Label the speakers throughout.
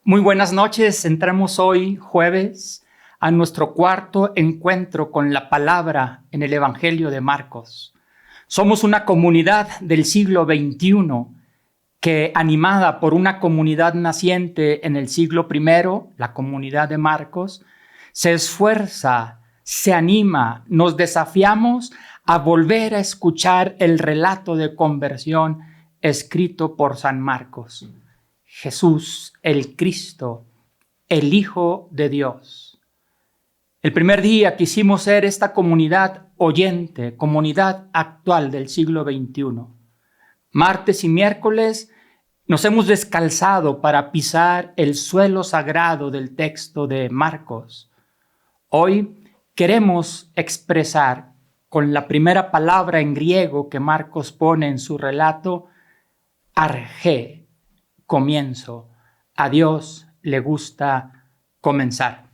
Speaker 1: Muy buenas noches. Entramos hoy, jueves, a nuestro cuarto encuentro con la palabra en el Evangelio de Marcos. Somos una comunidad del siglo XXI que, animada por una comunidad naciente en el siglo I, la comunidad de Marcos, se esfuerza, se anima, nos desafiamos a volver a escuchar el relato de conversión escrito por San Marcos. Jesús, el Cristo, el Hijo de Dios. El primer día quisimos ser esta comunidad oyente, comunidad actual del siglo XXI. Martes y miércoles nos hemos descalzado para pisar el suelo sagrado del texto de Marcos. Hoy queremos expresar con la primera palabra en griego que Marcos pone en su relato, arché, comienzo. A Dios le gusta comenzar.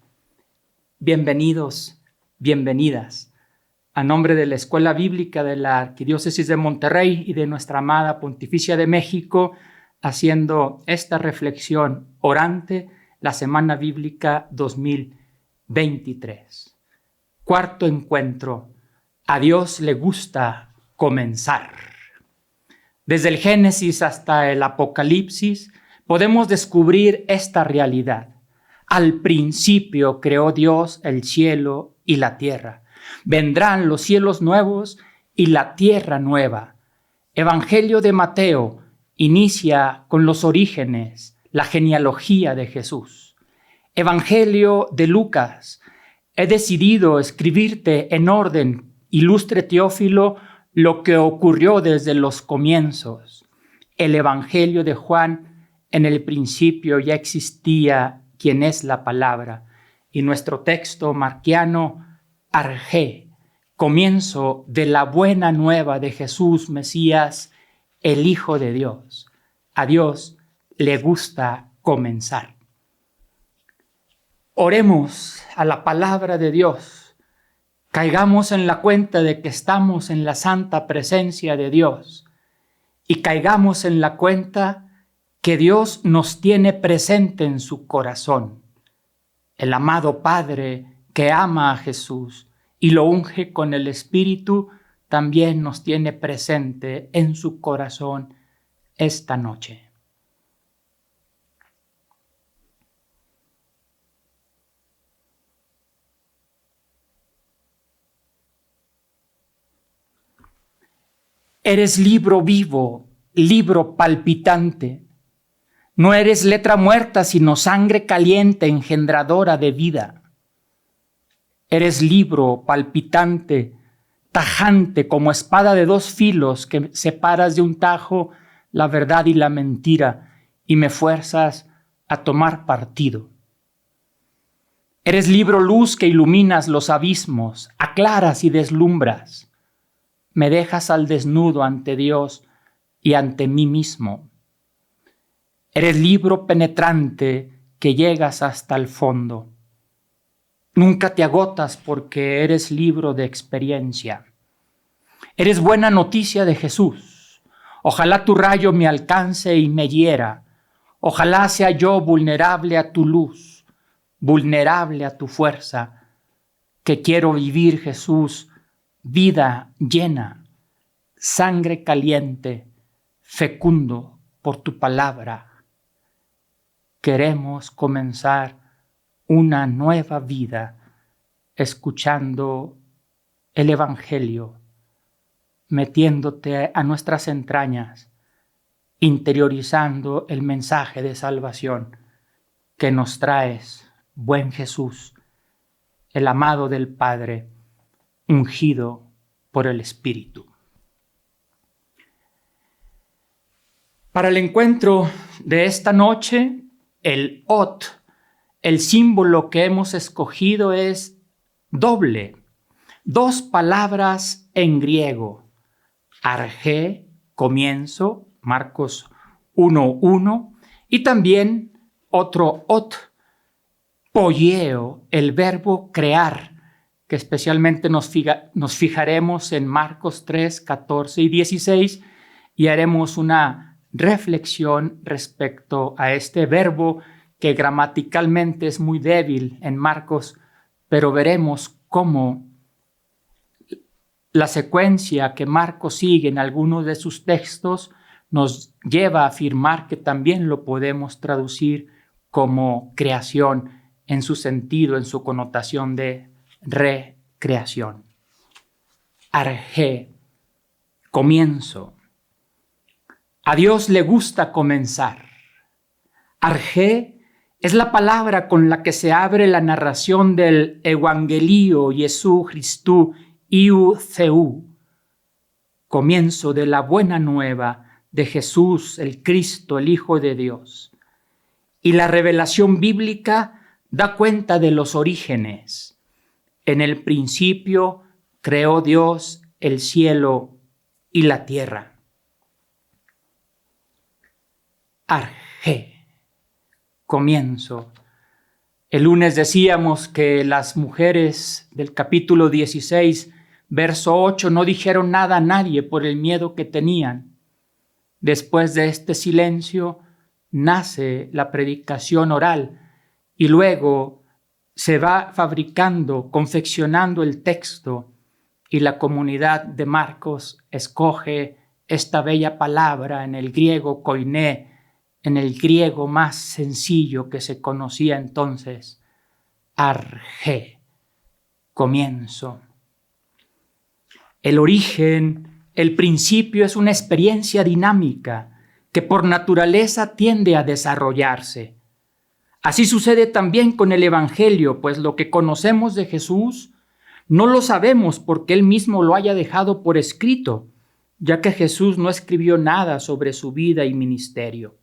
Speaker 1: Bienvenidos, bienvenidas. A nombre de la Escuela Bíblica de la Arquidiócesis de Monterrey y de nuestra amada Pontificia de México, haciendo esta reflexión orante, la Semana Bíblica 2023. Cuarto encuentro. A Dios le gusta comenzar. Desde el Génesis hasta el Apocalipsis podemos descubrir esta realidad. Al principio creó Dios el cielo y la tierra. Vendrán los cielos nuevos y la tierra nueva. Evangelio de Mateo inicia con los orígenes, la genealogía de Jesús. Evangelio de Lucas. He decidido escribirte en orden, ilustre Teófilo, lo que ocurrió desde los comienzos. El Evangelio de Juan, en el principio ya existía quien es la palabra. Y nuestro texto marquiano, arché, comienzo de la buena nueva de Jesús, Mesías, el Hijo de Dios. A Dios le gusta comenzar. Oremos a la palabra de Dios. Caigamos en la cuenta de que estamos en la santa presencia de Dios y caigamos en la cuenta que Dios nos tiene presente en su corazón. El amado Padre que ama a Jesús y lo unge con el Espíritu también nos tiene presente en su corazón esta noche. Eres libro vivo, libro palpitante. No eres letra muerta, sino sangre caliente, engendradora de vida. Eres libro palpitante, tajante, como espada de dos filos que separas de un tajo la verdad y la mentira y me fuerzas a tomar partido. Eres libro luz que iluminas los abismos, aclaras y deslumbras. Me dejas al desnudo ante Dios y ante mí mismo. Eres libro penetrante que llegas hasta el fondo. Nunca te agotas porque eres libro de experiencia. Eres buena noticia de Jesús. Ojalá tu rayo me alcance y me hiera. Ojalá sea yo vulnerable a tu luz, vulnerable a tu fuerza, que quiero vivir, Jesús, vida llena, sangre caliente, fecundo por tu palabra. Queremos comenzar una nueva vida escuchando el Evangelio, metiéndote a nuestras entrañas, interiorizando el mensaje de salvación que nos traes, buen Jesús, el amado del Padre, ungido por el Espíritu. Para el encuentro de esta noche, el ot, el símbolo que hemos escogido es doble. Dos palabras en griego. Arché, comienzo, Marcos 1:1, y también otro ot, poieo, el verbo crear, que especialmente nos fijaremos en Marcos 3, 14 y 16 y haremos una reflexión respecto a este verbo que gramaticalmente es muy débil en Marcos, pero veremos cómo la secuencia que Marcos sigue en algunos de sus textos nos lleva a afirmar que también lo podemos traducir como creación en su sentido, en su connotación de recreación. Arge, comienzo. A Dios le gusta comenzar. Arge es la palabra con la que se abre la narración del Evangelio Jesús Christú iu Theou, comienzo de la buena nueva de Jesús, el Cristo, el Hijo de Dios. Y la revelación bíblica da cuenta de los orígenes. En el principio creó Dios el cielo y la tierra. Arge, comienzo. El lunes decíamos que las mujeres del capítulo 16, verso 8, no dijeron nada a nadie por el miedo que tenían. Después de este silencio nace la predicación oral y luego se va fabricando, confeccionando el texto, y la comunidad de Marcos escoge esta bella palabra en el griego koiné, en el griego más sencillo que se conocía entonces, arge, comienzo. El origen, el principio es una experiencia dinámica que por naturaleza tiende a desarrollarse. Así sucede también con el Evangelio, pues lo que conocemos de Jesús no lo sabemos porque Él mismo lo haya dejado por escrito, ya que Jesús no escribió nada sobre su vida y ministerio.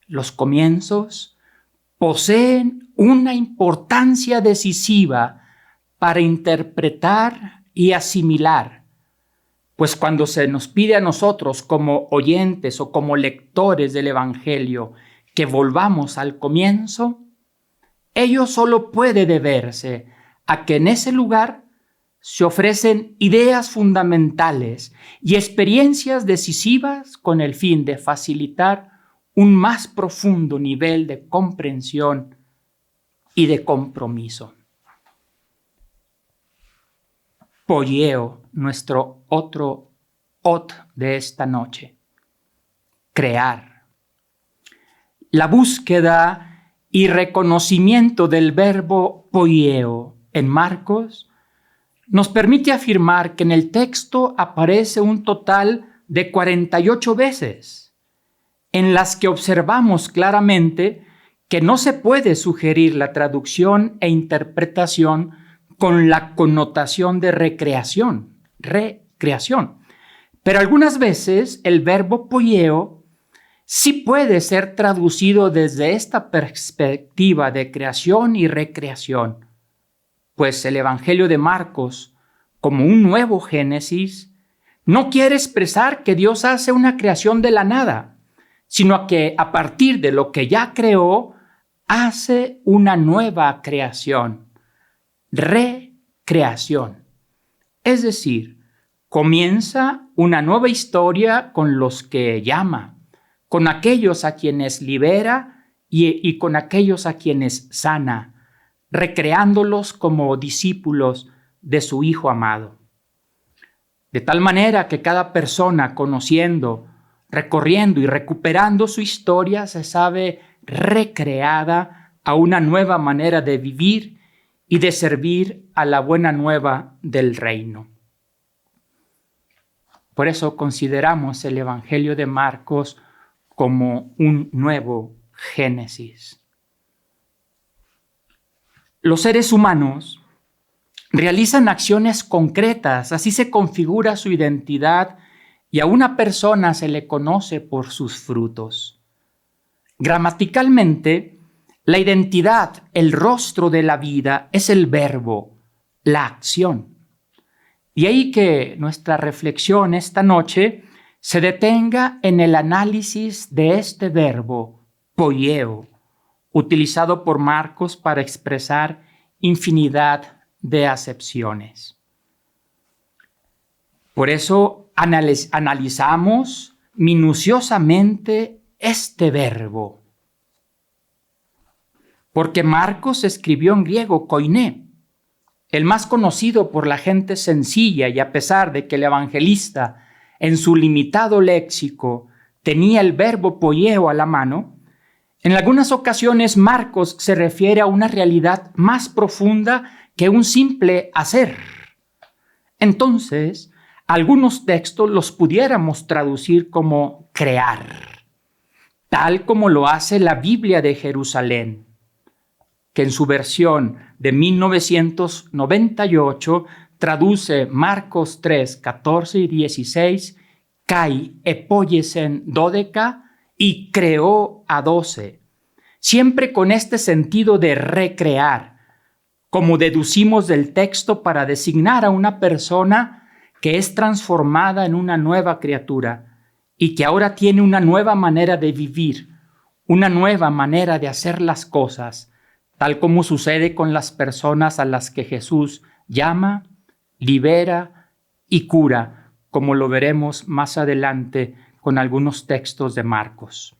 Speaker 1: Los comienzos poseen una importancia decisiva para interpretar y asimilar, pues cuando se nos pide a nosotros como oyentes o como lectores del Evangelio que volvamos al comienzo, ello solo puede deberse a que en ese lugar se ofrecen ideas fundamentales y experiencias decisivas con el fin de facilitar un más profundo nivel de comprensión y de compromiso. Poieo, nuestro otro ot de esta noche. Crear. La búsqueda y reconocimiento del verbo poieo en Marcos nos permite afirmar que en el texto aparece un total de 48 veces, en las que observamos claramente que no se puede sugerir la traducción e interpretación con la connotación de recreación. Pero algunas veces el verbo poieo sí puede ser traducido desde esta perspectiva de creación y recreación, pues el Evangelio de Marcos, como un nuevo Génesis, no quiere expresar que Dios hace una creación de la nada, sino que a partir de lo que ya creó, hace una nueva creación, recreación. Es decir, comienza una nueva historia con los que llama, con aquellos a quienes libera y con aquellos a quienes sana, recreándolos como discípulos de su Hijo amado. De tal manera que cada persona, conociendo, recorriendo y recuperando su historia, se sabe recreada a una nueva manera de vivir y de servir a la buena nueva del reino. Por eso consideramos el Evangelio de Marcos como un nuevo Génesis. Los seres humanos realizan acciones concretas, así se configura su identidad y a una persona se le conoce por sus frutos. Gramaticalmente, la identidad, el rostro de la vida es el verbo, la acción. Y ahí que nuestra reflexión esta noche se detenga en el análisis de este verbo, poieo, utilizado por Marcos para expresar infinidad de acepciones. Por eso analizamos minuciosamente este verbo. porque Marcos escribió en griego koiné, el más conocido por la gente sencilla, y a pesar de que el evangelista en su limitado léxico tenía el verbo poieo a la mano, en algunas ocasiones Marcos se refiere a una realidad más profunda que un simple hacer. Entonces, algunos textos los pudiéramos traducir como crear, tal como lo hace la Biblia de Jerusalén, que en su versión de 1998 traduce Marcos 3, 14 y 16, kai epoiesen dodeca, y creó a 12, siempre con este sentido de recrear, como deducimos del texto para designar a una persona que es transformada en una nueva criatura y que ahora tiene una nueva manera de vivir, una nueva manera de hacer las cosas, tal como sucede con las personas a las que Jesús llama, libera y cura, como lo veremos más adelante con algunos textos de Marcos.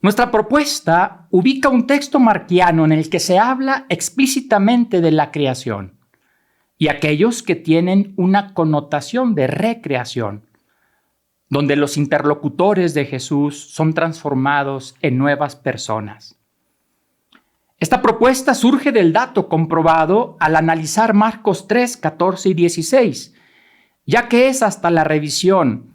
Speaker 1: Nuestra propuesta ubica un texto marquiano en el que se habla explícitamente de la creación y aquellos que tienen una connotación de recreación, donde los interlocutores de Jesús son transformados en nuevas personas. Esta propuesta surge del dato comprobado al analizar Marcos 3, 14 y 16, ya que es hasta la edición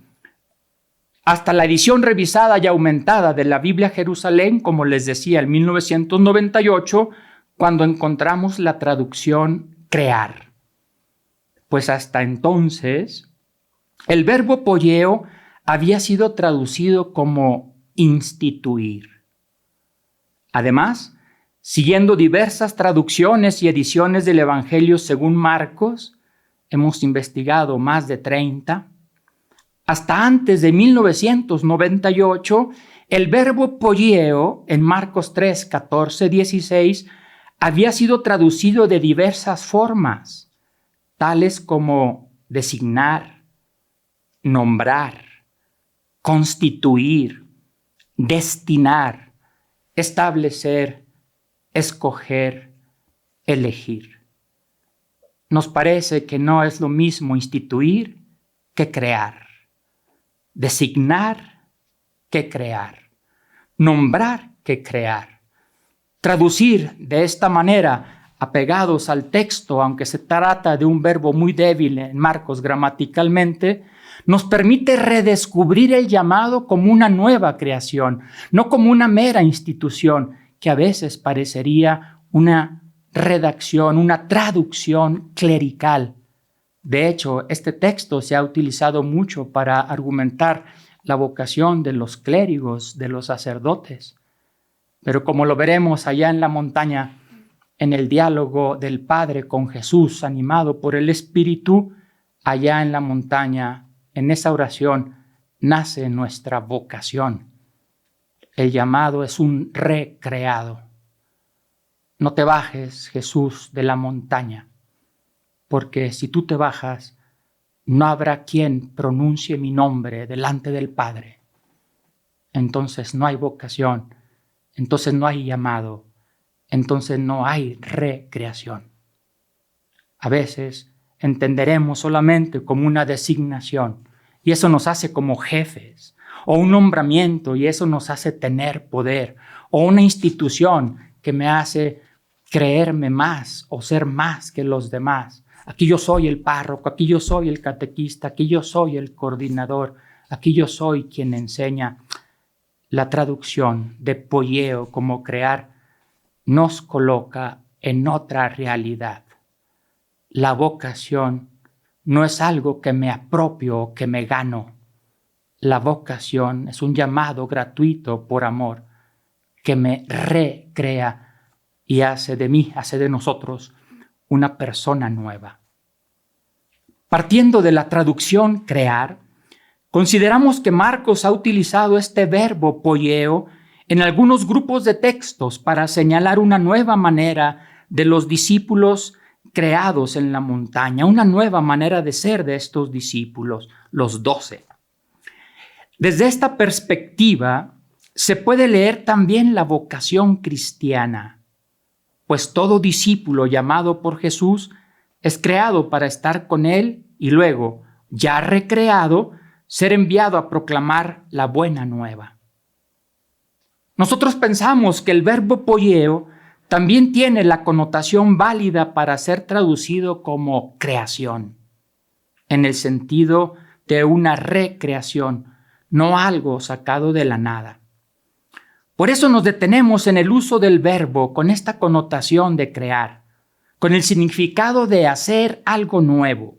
Speaker 1: revisada y aumentada de la Biblia Jerusalén, como les decía, en 1998, cuando encontramos la traducción crear. Pues hasta entonces, el verbo poieo había sido traducido como instituir. Además, siguiendo diversas traducciones y ediciones del Evangelio según Marcos, hemos investigado más de 30, hasta antes de 1998, el verbo poieo en Marcos 3, 14, 16 había sido traducido de diversas formas, tales como designar, nombrar, constituir, destinar, establecer, escoger, elegir. Nos parece que no es lo mismo instituir que crear. Designar que crear, nombrar que crear. Traducir de esta manera, apegados al texto, aunque se trata de un verbo muy débil en Marcos gramaticalmente, nos permite redescubrir el llamado como una nueva creación, no como una mera institución que a veces parecería una redacción, una traducción clerical. De hecho, este texto se ha utilizado mucho para argumentar la vocación de los clérigos, de los sacerdotes. Pero como lo veremos allá en la montaña, en el diálogo del Padre con Jesús, animado por el Espíritu, allá en la montaña, en esa oración, nace nuestra vocación. El llamado es un recreado. No te bajes, Jesús, de la montaña, porque si tú te bajas, no habrá quien pronuncie mi nombre delante del Padre. Entonces no hay vocación, entonces no hay llamado, entonces no hay recreación. A veces entenderemos solamente como una designación y eso nos hace como jefes, o un nombramiento y eso nos hace tener poder, o una institución que me hace creerme más o ser más que los demás. Aquí yo soy el párroco, aquí yo soy el catequista, aquí yo soy el coordinador, aquí yo soy quien enseña. La traducción de poieo como crear nos coloca en otra realidad. La vocación no es algo que me apropio o que me gano. La vocación es un llamado gratuito por amor que me recrea y hace de mí, hace de nosotros una persona nueva. Partiendo de la traducción crear, consideramos que Marcos ha utilizado este verbo poieo en algunos grupos de textos para señalar una nueva manera de los discípulos creados en la montaña, una nueva manera de ser de estos discípulos, los 12. Desde esta perspectiva, se puede leer también la vocación cristiana, pues todo discípulo llamado por Jesús es creado para estar con Él y luego, ya recreado, ser enviado a proclamar la buena nueva. Nosotros pensamos que el verbo poieo también tiene la connotación válida para ser traducido como creación, en el sentido de una recreación, no algo sacado de la nada. Por eso nos detenemos en el uso del verbo con esta connotación de crear, con el significado de hacer algo nuevo,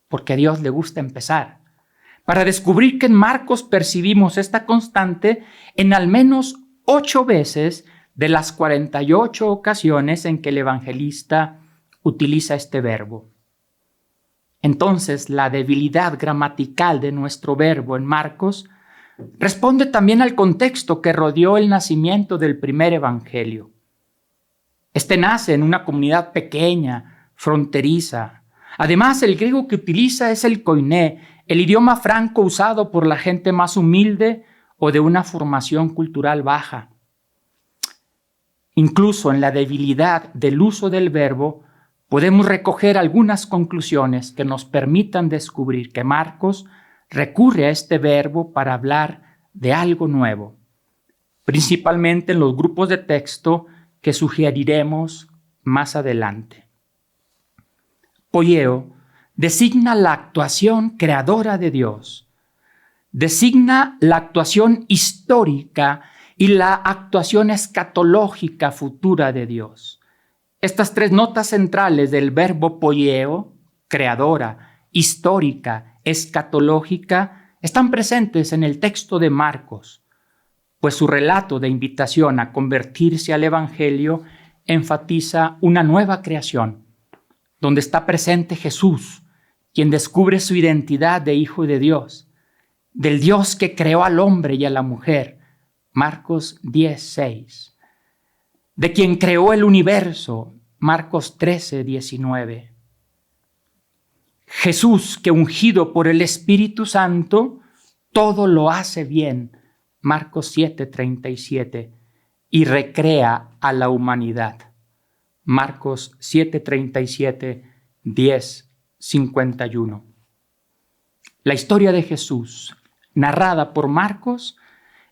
Speaker 1: porque a Dios le gusta empezar, para descubrir que en Marcos percibimos esta constante en al menos 8 veces de las 48 ocasiones en que el evangelista utiliza este verbo. Entonces, la debilidad gramatical de nuestro verbo en Marcos responde también al contexto que rodeó el nacimiento del primer evangelio. Este nace en una comunidad pequeña, fronteriza. Además, el griego que utiliza es el koiné, el idioma franco usado por la gente más humilde o de una formación cultural baja. Incluso en la debilidad del uso del verbo, podemos recoger algunas conclusiones que nos permitan descubrir que Marcos recurre a este verbo para hablar de algo nuevo, principalmente en los grupos de texto que sugeriremos más adelante. Poieo designa la actuación creadora de Dios, designa la actuación histórica y la actuación escatológica futura de Dios. Estas 3 notas centrales del verbo poieo, creadora, histórica, escatológica, están presentes en el texto de Marcos, pues su relato de invitación a convertirse al Evangelio enfatiza una nueva creación, donde está presente Jesús, quien descubre su identidad de Hijo de Dios, del Dios que creó al hombre y a la mujer, Marcos 10:6, de quien creó el universo, Marcos 13:19. Jesús, que ungido por el Espíritu Santo, todo lo hace bien, Marcos 7:37, y recrea a la humanidad, Marcos 7:37, 10:51. La historia de Jesús, narrada por Marcos,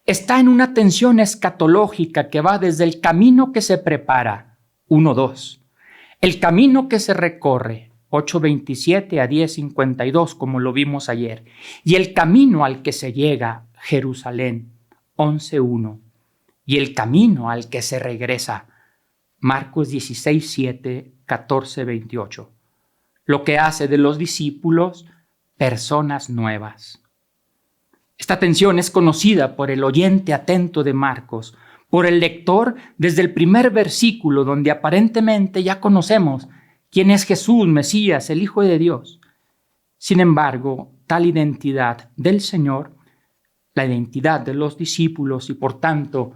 Speaker 1: está en una tensión escatológica que va desde el camino que se prepara, 1:2, el camino que se recorre, 8:27 a 10:52, como lo vimos ayer, y el camino al que se llega, Jerusalén, 11:1, y el camino al que se regresa, Marcos 16:7, 14:28, lo que hace de los discípulos personas nuevas. Esta tensión es conocida por el oyente atento de Marcos, por el lector desde el primer versículo, donde aparentemente ya conocemos quién es Jesús, Mesías, el Hijo de Dios. Sin embargo, tal identidad del Señor, la identidad de los discípulos y por tanto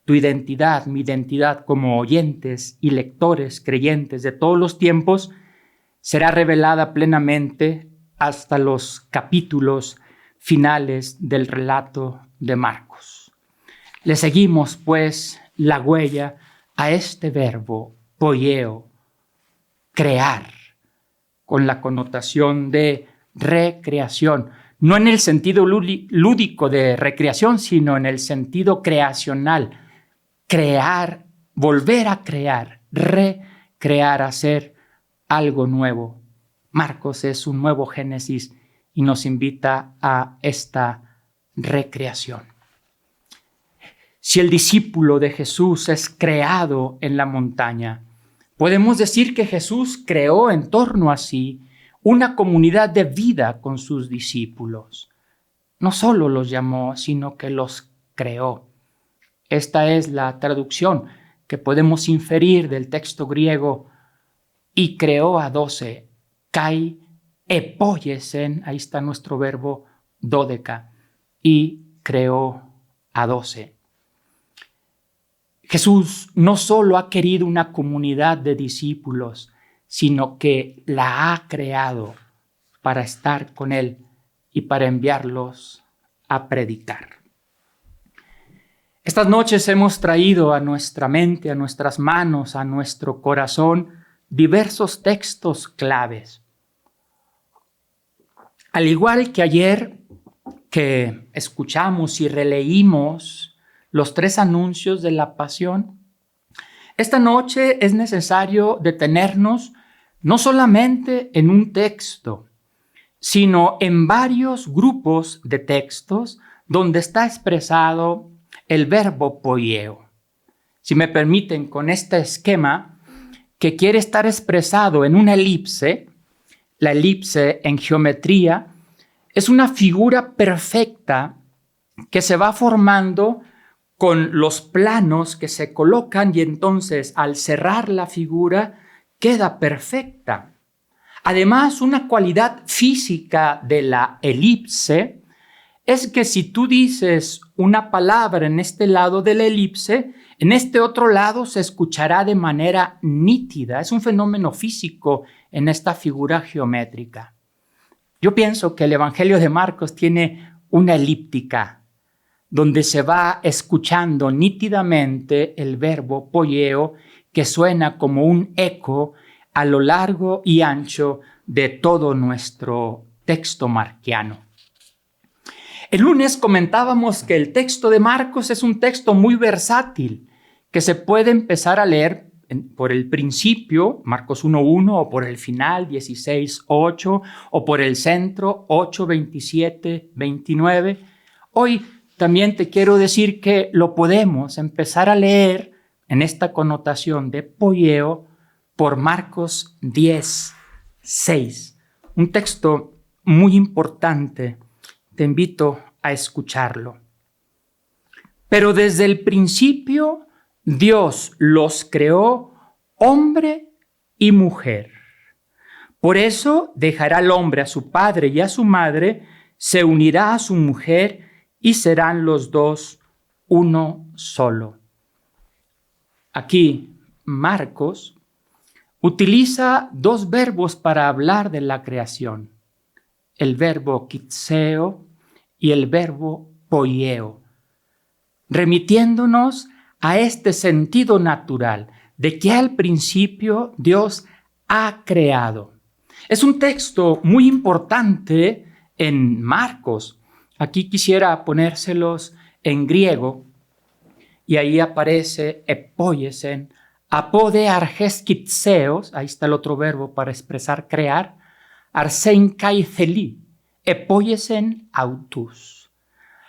Speaker 1: tu identidad, mi identidad como oyentes y lectores creyentes de todos los tiempos, será revelada plenamente hasta los capítulos finales del relato de Marcos. Le seguimos, pues, la huella a este verbo, poieo, crear, con la connotación de recreación, no en el sentido lúdico de recreación, sino en el sentido creacional, crear, volver a crear, recrear, hacer algo nuevo. Marcos es un nuevo Génesis y nos invita a esta recreación. Si el discípulo de Jesús es creado en la montaña, podemos decir que Jesús creó en torno a sí una comunidad de vida con sus discípulos. No solo los llamó, sino que los creó. Esta es la traducción que podemos inferir del texto griego, y creó a 12, kai epoiesen, ahí está nuestro verbo dódeca, y creó a 12. Jesús no solo ha querido una comunidad de discípulos, sino que la ha creado para estar con Él y para enviarlos a predicar. Estas noches hemos traído a nuestra mente, a nuestras manos, a nuestro corazón, diversos textos claves. Al igual que ayer que escuchamos y releímos los 3 anuncios de la pasión, esta noche es necesario detenernos no solamente en un texto, sino en varios grupos de textos donde está expresado el verbo poieo. Si me permiten, con este esquema que quiere estar expresado en una elipse, la elipse en geometría es una figura perfecta que se va formando con los planos que se colocan y entonces al cerrar la figura queda perfecta. Además, una cualidad física de la elipse es que si tú dices una palabra en este lado de la elipse, en este otro lado se escuchará de manera nítida. Es un fenómeno físico en esta figura geométrica. Yo pienso que el Evangelio de Marcos tiene una elíptica donde se va escuchando nítidamente el verbo poieo que suena como un eco a lo largo y ancho de todo nuestro texto marquiano. El lunes comentábamos que el texto de Marcos es un texto muy versátil, que se puede empezar a leer por el principio, Marcos 1:1, o por el final, 16:8, o por el centro, 8:27-29. Hoy también te quiero decir que lo podemos empezar a leer en esta connotación de poieo por Marcos 10:6, un texto muy importante. Te invito a escucharlo. Pero desde el principio Dios los creó hombre y mujer. Por eso dejará el hombre a su padre y a su madre, se unirá a su mujer y serán los dos uno solo. Aquí Marcos utiliza 2 verbos para hablar de la creación: el verbo kitseo y el verbo poieo, remitiéndonos a este sentido natural de que al principio Dios ha creado. Es un texto muy importante en Marcos. Aquí quisiera ponérselos en griego y ahí aparece epoiesen, apode arges kitseos, ahí está el otro verbo para expresar crear, arsein kai theli, epoiesen autus.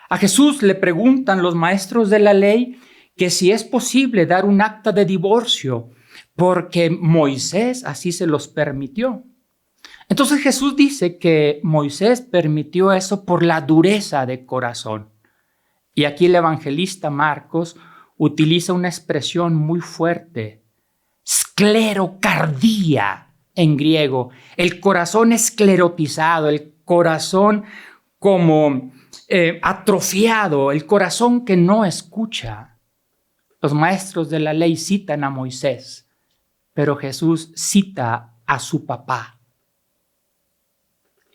Speaker 1: A Jesús le preguntan los maestros de la ley que si es posible dar un acta de divorcio porque Moisés así se los permitió. Entonces Jesús dice que Moisés permitió eso por la dureza de corazón. Y aquí el evangelista Marcos utiliza una expresión muy fuerte, sclerocardia en griego, el corazón esclerotizado, el corazón como atrofiado, el corazón que no escucha. Los maestros de la ley citan a Moisés, pero Jesús cita a su papá.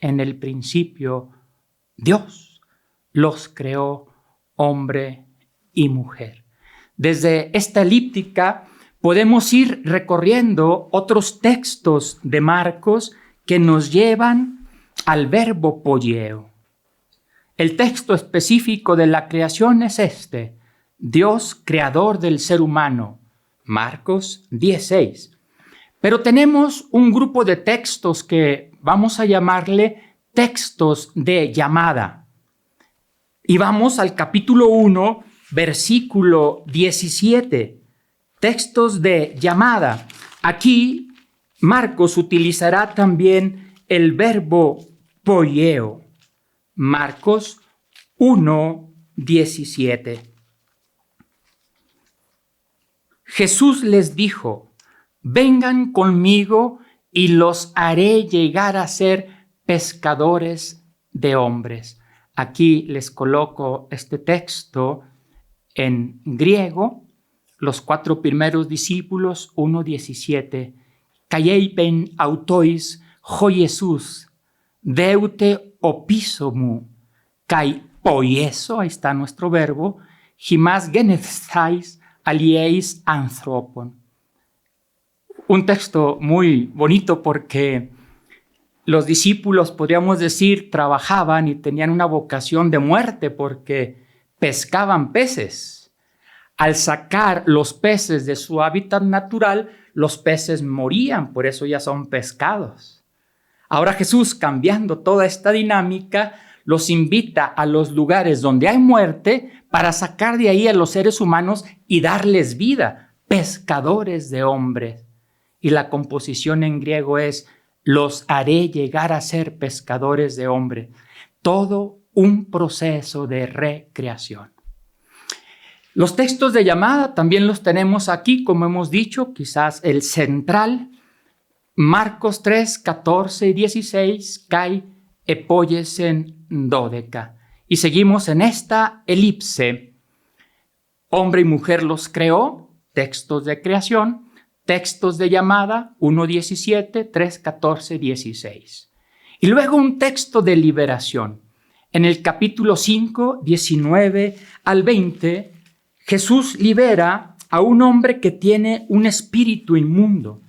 Speaker 1: En el principio, Dios los creó hombre y mujer. Desde esta elíptica podemos ir recorriendo otros textos de Marcos que nos llevan al verbo poieo. El texto específico de la creación es este: Dios creador del ser humano, Marcos 10:6. Pero tenemos un grupo de textos que vamos a llamarle textos de llamada. Y vamos al capítulo 1, versículo 17. Textos de llamada. Aquí Marcos utilizará también el verbo poieo. Marcos 1:17. Jesús les dijo: vengan conmigo y los haré llegar a ser pescadores de hombres. Aquí les coloco este texto en griego, los 4 primeros discípulos, 1:17. Kaieipen autois ho Jesús, deute opisomu, kai poieso, ahí está nuestro verbo, Himas genesthais alieis anthropon. Un texto muy bonito porque los discípulos, podríamos decir, trabajaban y tenían una vocación de muerte porque pescaban peces. Al sacar los peces de su hábitat natural, los peces morían, por eso ya son pescados. Ahora Jesús, cambiando toda esta dinámica, los invita a los lugares donde hay muerte para sacar de ahí a los seres humanos y darles vida, pescadores de hombres. Y la composición en griego es: los haré llegar a ser pescadores de hombres. Todo un proceso de recreación. Los textos de llamada también los tenemos aquí, como hemos dicho, quizás el central, Marcos 3, 14 y 16, kai epoiesen dodeca. Y seguimos en esta elipse. Hombre y mujer los creó, textos de creación. Textos de llamada, 1.17, 3.14, 16. Y luego un texto de liberación. En el capítulo 5, 19 al 20, Jesús libera a un hombre que tiene un espíritu inmundo.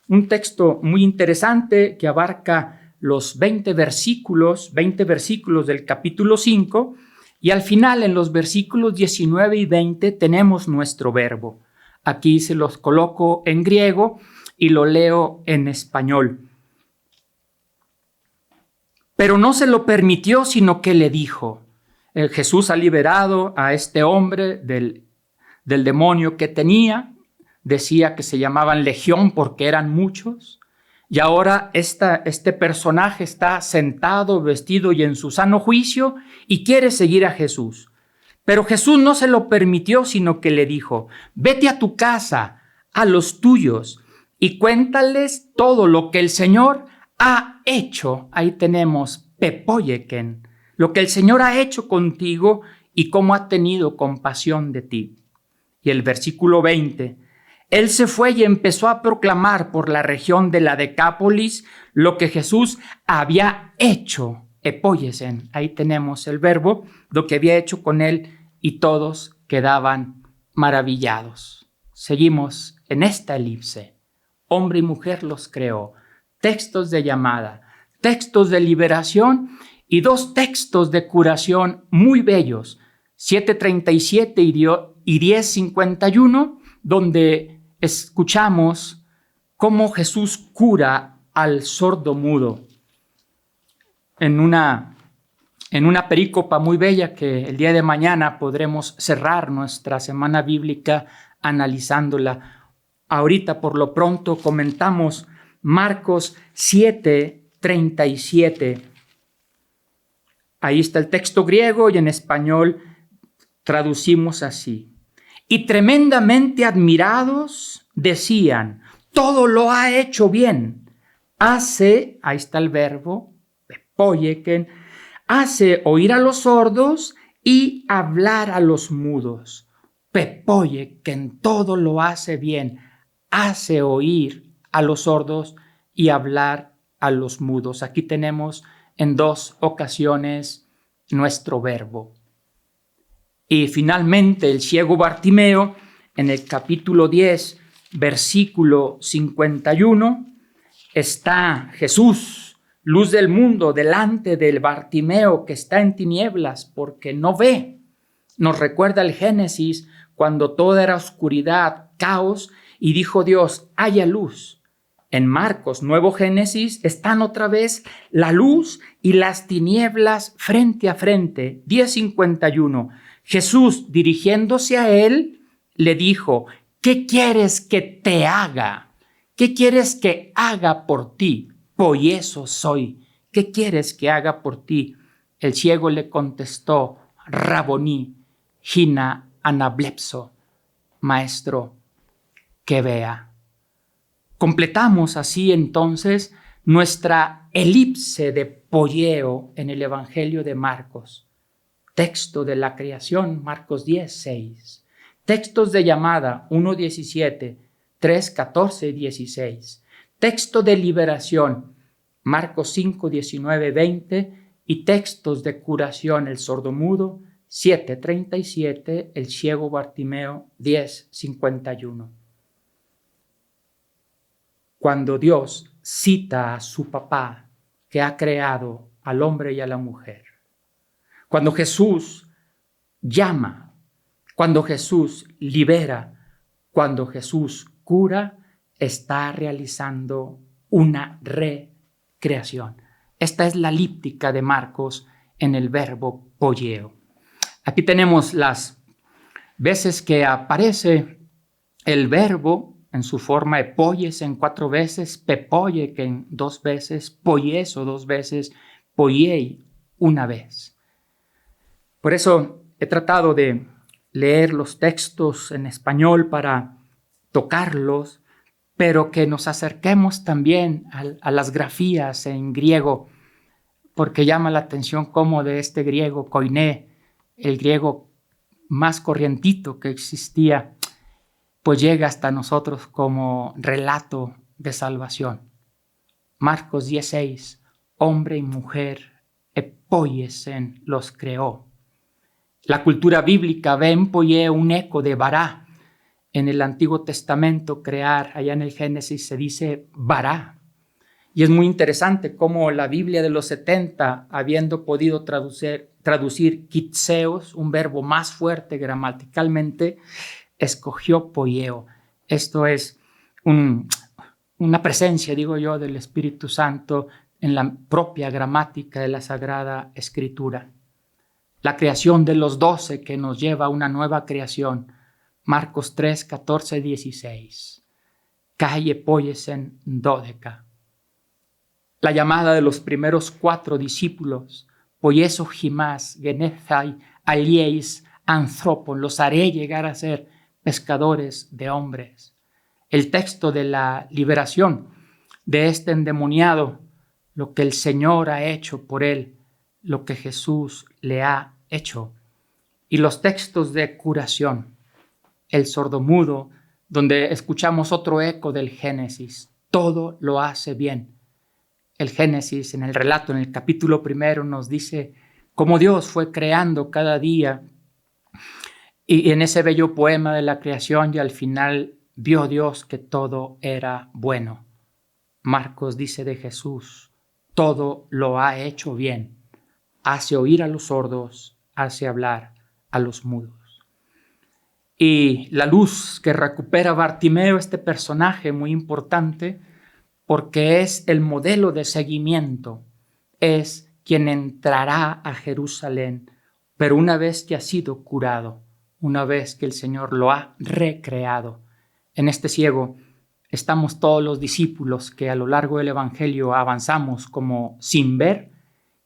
Speaker 1: Un texto muy interesante que abarca los 20 versículos del capítulo 5, y al final, en los versículos 19 y 20, tenemos nuestro verbo. Aquí se los coloco en griego y lo leo en español. Pero no se lo permitió, sino que le dijo. Jesús ha liberado a este hombre del demonio que tenía. Decía que se llamaban legión porque eran muchos. Y ahora este personaje está sentado, vestido y en su sano juicio y quiere seguir a Jesús. Pero Jesús no se lo permitió, sino que le dijo: vete a tu casa, a los tuyos, y cuéntales todo lo que el Señor ha hecho. Ahí tenemos pepoyeken, lo que el Señor ha hecho contigo y cómo ha tenido compasión de ti. Y el versículo 20, él se fue y empezó a proclamar por la región de la Decápolis lo que Jesús había hecho. Epoyesen, ahí tenemos el verbo, lo que había hecho con él, y todos quedaban maravillados. Seguimos en esta elipse. Hombre y mujer los creó. Textos de llamada, textos de liberación y dos textos de curación muy bellos, 7:37 y 10:51, donde escuchamos cómo Jesús cura al sordo mudo. En una perícopa muy bella que el día de mañana podremos cerrar nuestra semana bíblica analizándola. Ahorita por lo pronto comentamos Marcos 7:37. Ahí está el texto griego y en español traducimos así. Y tremendamente admirados decían: todo lo ha hecho bien. Hace, ahí está el verbo, pepoyeken, hace oír a los sordos y hablar a los mudos. Pepoyeken, todo lo hace bien. Hace oír a los sordos y hablar a los mudos. Aquí tenemos en dos ocasiones nuestro verbo. Y finalmente el ciego Bartimeo, en el capítulo 10, versículo 51, está Jesús, luz del mundo, delante del Bartimeo que está en tinieblas porque no ve. Nos recuerda el Génesis cuando todo era oscuridad, caos, y dijo Dios: haya luz. En Marcos, nuevo Génesis, están otra vez la luz y las tinieblas frente a frente. 10:51. Jesús, dirigiéndose a él, le dijo: ¿qué quieres que te haga? ¿Qué quieres que haga por ti? Poieso soy. ¿Qué quieres que haga por ti? El ciego le contestó: Raboní, hina anablepso. Maestro, que vea. Completamos así entonces nuestra elipse de poieo en el Evangelio de Marcos. Texto de la creación, Marcos 10:6. Textos de llamada, 1:17, 3:14 y 16. Texto de liberación, Marcos 5:19, 20. Y textos de curación, el sordomudo, 7:37, el ciego Bartimeo 10:51. Cuando Dios cita a su papá que ha creado al hombre y a la mujer, cuando Jesús llama, cuando Jesús libera, cuando Jesús cura, está realizando una recreación. Esta es la líptica de Marcos en el verbo poieo. Aquí tenemos las veces que aparece el verbo en su forma epoies en 4 veces, pepoie que en 2 veces, poieso 2 veces, poiei 1 vez. Por eso he tratado de leer los textos en español para tocarlos, pero que nos acerquemos también a las grafías en griego, porque llama la atención cómo de este griego koiné, el griego más corrientito que existía, pues llega hasta nosotros como relato de salvación. Marcos 16, hombre y mujer, epoiesen los creó. La cultura bíblica ve en poieo un eco de bará. En el Antiguo Testamento, crear, allá en el Génesis se dice bará. Y es muy interesante cómo la Biblia de los 70, habiendo podido traducir kitseos, un verbo más fuerte gramaticalmente, escogió poieo. Esto es una presencia, digo yo, del Espíritu Santo en la propia gramática de la Sagrada Escritura. La creación de los 12 que nos lleva a una nueva creación. Marcos 3, 14, 16. Kai epoiesen dodeca. La llamada de los primeros 4 discípulos. Poieso jimas genezai alieis anthropon. Los haré llegar a ser pescadores de hombres. El texto de la liberación de este endemoniado, lo que el Señor ha hecho por él, lo que Jesús le ha hecho. Y los textos de curación. El sordomudo, donde escuchamos otro eco del Génesis. Todo lo hace bien. El Génesis, en el relato, en el capítulo 1, nos dice cómo Dios fue creando cada día. Y en ese bello poema de la creación, y al final vio Dios que todo era bueno. Marcos dice de Jesús, todo lo ha hecho bien. Hace oír a los sordos, hace hablar a los mudos. Y la luz que recupera Bartimeo, este personaje muy importante, porque es el modelo de seguimiento, es quien entrará a Jerusalén, pero una vez que ha sido curado, una vez que el Señor lo ha recreado. En este ciego estamos todos los discípulos que a lo largo del Evangelio avanzamos como sin ver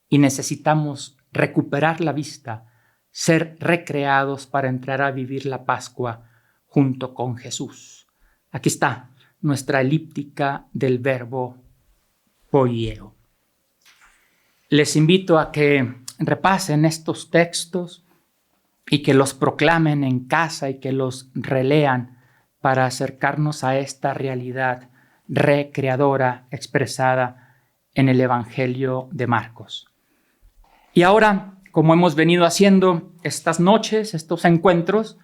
Speaker 1: y necesitamos recuperar la vista, ser recreados para entrar a vivir la Pascua junto con Jesús. Aquí está nuestra elíptica del verbo poieo. Les invito a que repasen estos textos y que los proclamen en casa y que los relean para acercarnos a esta realidad recreadora expresada en el Evangelio de Marcos. Y ahora, como hemos venido haciendo estas noches, estos encuentros,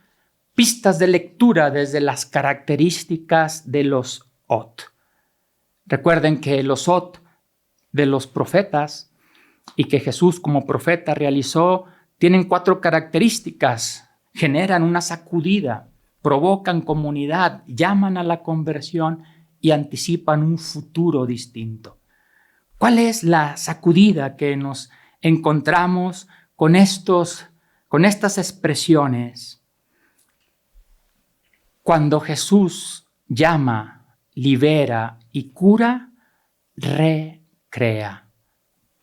Speaker 1: pistas de lectura desde las características de los ot. Recuerden que los ot de los profetas y que Jesús como profeta realizó tienen 4 características. Generan una sacudida, provocan comunidad, llaman a la conversión y anticipan un futuro distinto. ¿Cuál es la sacudida que nos encontramos con estas expresiones? Cuando Jesús llama, libera y cura, recrea,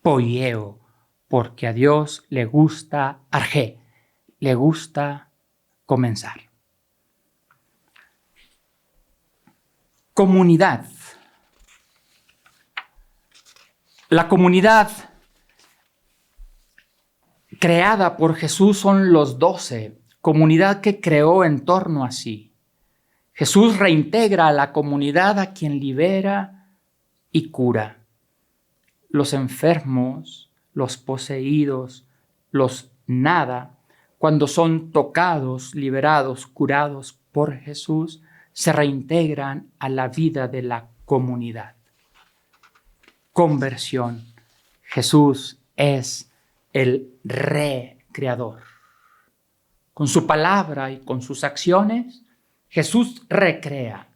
Speaker 1: poieo, porque a Dios le gusta arge, le gusta comenzar. Comunidad. La comunidad creada por Jesús son los 12, comunidad que creó en torno a sí. Jesús reintegra a la comunidad a quien libera y cura. Los enfermos, los poseídos, los nada, cuando son tocados, liberados, curados por Jesús, se reintegran a la vida de la comunidad. Conversión. Jesús es el recreador. Con su palabra y con sus acciones, Jesús recrea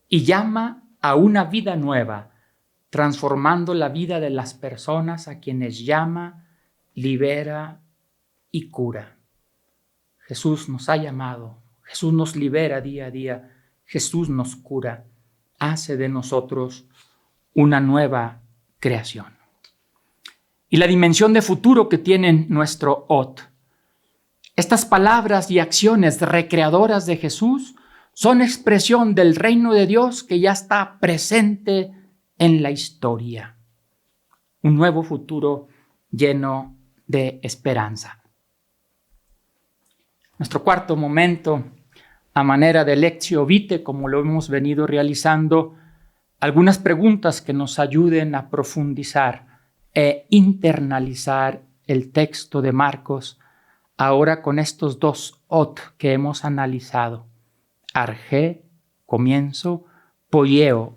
Speaker 1: y llama a una vida nueva, transformando la vida de las personas a quienes llama, libera y cura. Jesús nos ha llamado, Jesús nos libera día a día, Jesús nos cura, hace de nosotros una nueva creación. Y la dimensión de futuro que tiene nuestro Ot. Estas palabras y acciones recreadoras de Jesús son expresión del reino de Dios que ya está presente en la historia. Un nuevo futuro lleno de esperanza. Nuestro cuarto momento, a manera de lectio vitae, como lo hemos venido realizando, algunas preguntas que nos ayuden a profundizar e internalizar el texto de Marcos, ahora con estos dos ot que hemos analizado. Arge, comienzo, poieo,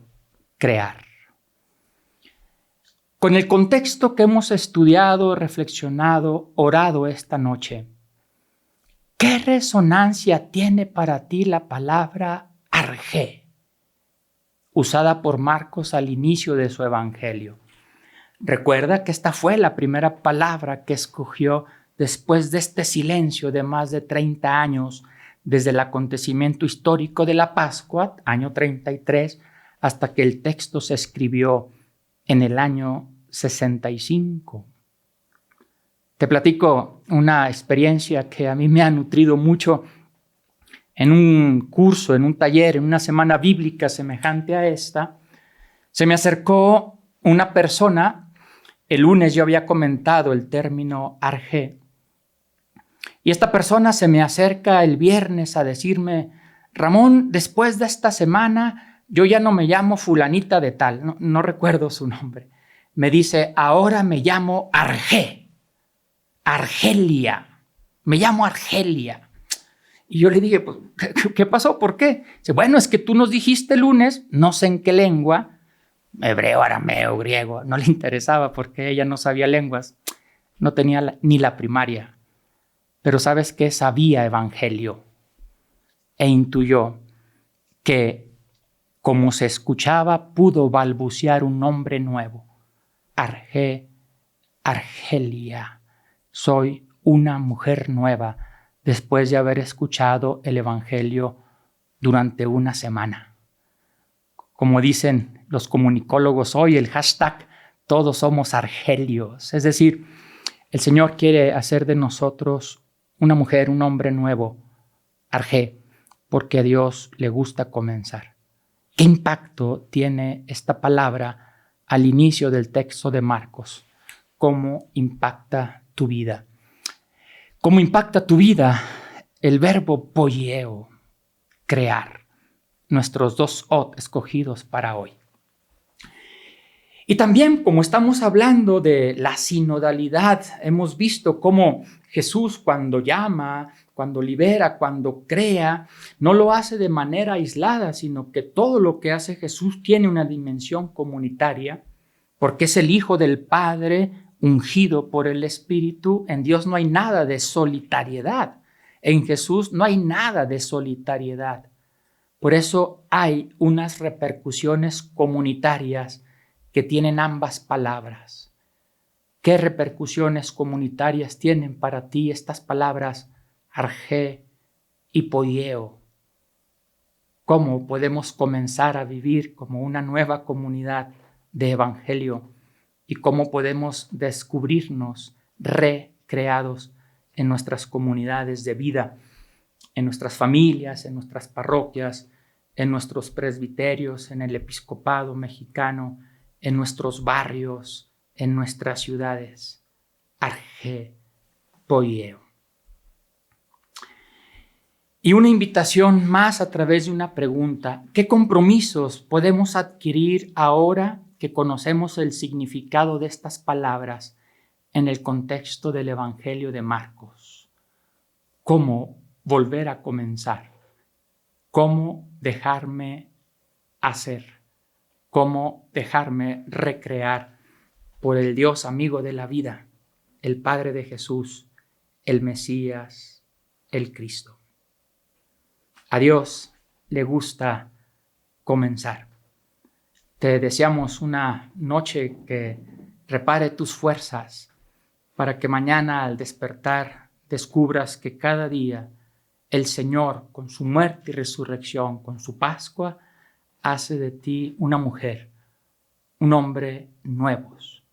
Speaker 1: crear. Con el contexto que hemos estudiado, reflexionado, orado esta noche, ¿qué resonancia tiene para ti la palabra arge, usada por Marcos al inicio de su evangelio? Recuerda que esta fue la primera palabra que escogió después de este silencio de más de 30 años, desde el acontecimiento histórico de la Pascua, año 33, hasta que el texto se escribió en el año 65. Te platico una experiencia que a mí me ha nutrido mucho en un curso, en un taller, en una semana bíblica semejante a esta. Se me acercó una persona. El lunes yo había comentado el término arge. Y esta persona se me acerca el viernes a decirme: Ramón, después de esta semana, yo ya no me llamo fulanita de tal, no recuerdo su nombre. Me dice: ahora me llamo Arge, Argelia, me llamo Argelia. Y yo le dije: pues, ¿qué pasó? ¿Por qué? Dice: bueno, es que tú nos dijiste el lunes, no sé en qué lengua, hebreo, arameo, griego, no le interesaba porque ella no sabía lenguas, no tenía ni la primaria. Pero ¿sabes qué? Sabía evangelio e intuyó que, como se escuchaba, pudo balbucear un nombre nuevo. Arge, Argelia. Soy una mujer nueva después de haber escuchado el evangelio durante una semana. Como dicen los comunicólogos hoy, el hashtag todos somos argelios. Es decir, el Señor quiere hacer de nosotros una mujer, un hombre nuevo, arge, porque a Dios le gusta comenzar. ¿Qué impacto tiene esta palabra al inicio del texto de Marcos? ¿Cómo impacta tu vida? ¿Cómo impacta tu vida el verbo poieo, crear? Nuestros dos ot escogidos para hoy. Y también, como estamos hablando de la sinodalidad, hemos visto cómo Jesús, cuando llama, cuando libera, cuando crea, no lo hace de manera aislada, sino que todo lo que hace Jesús tiene una dimensión comunitaria, porque es el Hijo del Padre ungido por el Espíritu. En Dios no hay nada de solitariedad. En Jesús no hay nada de solitariedad. Por eso hay unas repercusiones comunitarias que tienen ambas palabras. ¿Qué repercusiones comunitarias tienen para ti estas palabras arge y poieo? ¿Cómo podemos comenzar a vivir como una nueva comunidad de evangelio? ¿Y cómo podemos descubrirnos recreados en nuestras comunidades de vida, en nuestras familias, en nuestras parroquias, en nuestros presbiterios, en el episcopado mexicano, en nuestros barrios, en nuestras ciudades? Arge, poieo. Y una invitación más a través de una pregunta: ¿qué compromisos podemos adquirir ahora que conocemos el significado de estas palabras en el contexto del Evangelio de Marcos? cómo volver a comenzar, cómo dejarme hacer, cómo dejarme recrear por el Dios amigo de la vida, el Padre de Jesús, el Mesías, el Cristo. A Dios le gusta comenzar. Te deseamos una noche que repare tus fuerzas para que mañana al despertar descubras que cada día el Señor, con su muerte y resurrección, con su Pascua, hace de ti una mujer, un hombre nuevos.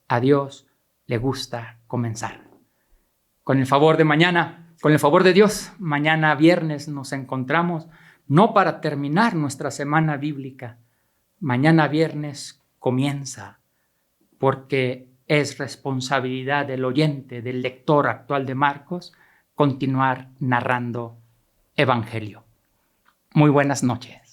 Speaker 1: A Dios le gusta comenzar. Con el favor de mañana, con el favor de Dios, mañana viernes nos encontramos, no para terminar nuestra semana bíblica. Mañana viernes comienza, porque es responsabilidad del oyente, del lector actual de Marcos, continuar narrando Evangelio. Muy buenas noches.